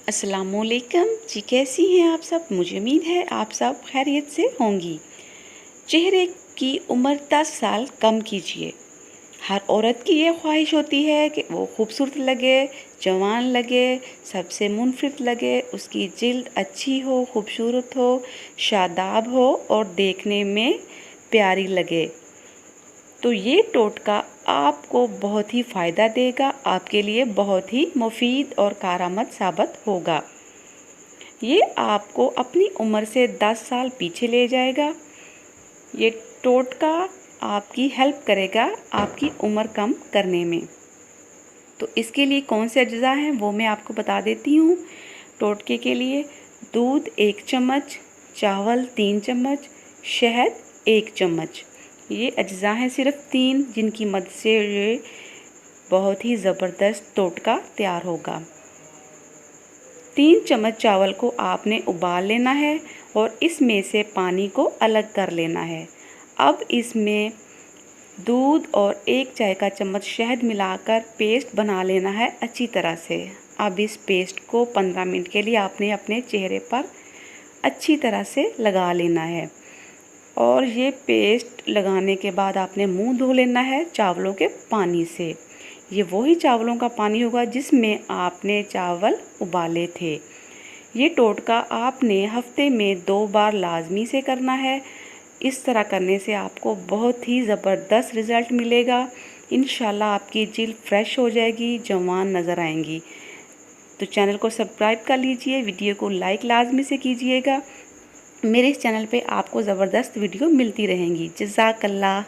अस्सलामुअलैकुम जी, कैसी हैं आप सब। मुझे उम्मीद है आप सब खैरियत से होंगी। चेहरे की उम्र 10 साल कम कीजिए। हर औरत की ये ख्वाहिश होती है कि वो खूबसूरत लगे, जवान लगे, सबसे मुनफित लगे, उसकी जिल्द अच्छी हो, खूबसूरत हो, शादाब हो और देखने में प्यारी लगे। तो ये टोटका आपको बहुत ही फ़ायदा देगा, आपके लिए बहुत ही मुफीद और कारआमद साबित होगा। ये आपको अपनी उम्र से 10 साल पीछे ले जाएगा। ये टोटका आपकी हेल्प करेगा आपकी उम्र कम करने में। तो इसके लिए कौन से अज्जा हैं वो मैं आपको बता देती हूँ। टोटके के लिए दूध 1 चम्मच, चावल 3 चम्मच, शहद 1 चम्मच। ये अज्जा हैं सिर्फ 3, जिनकी मदद से ये बहुत ही ज़बरदस्त टोटका तैयार होगा। 3 चम्मच चावल को आपने उबाल लेना है और इसमें से पानी को अलग कर लेना है। अब इसमें दूध और 1 चाय का चम्मच शहद मिलाकर पेस्ट बना लेना है अच्छी तरह से। अब इस पेस्ट को 15 मिनट के लिए आपने अपने चेहरे पर अच्छी तरह से लगा लेना है और ये पेस्ट लगाने के बाद आपने मुंह धो लेना है चावलों के पानी से। ये वही चावलों का पानी होगा जिसमें आपने चावल उबाले थे। ये टोटका आपने हफ्ते में 2 बार लाजमी से करना है। इस तरह करने से आपको बहुत ही ज़बरदस्त रिज़ल्ट मिलेगा। इंशाल्लाह आपकी जिल्द फ्रेश हो जाएगी, जवान नज़र आएंगी। तो चैनल को सब्सक्राइब कर लीजिए, वीडियो को लाइक लाजमी से कीजिएगा। मेरे इस चैनल पे आपको ज़बरदस्त वीडियो मिलती रहेंगी। जज़ाकल्लाह।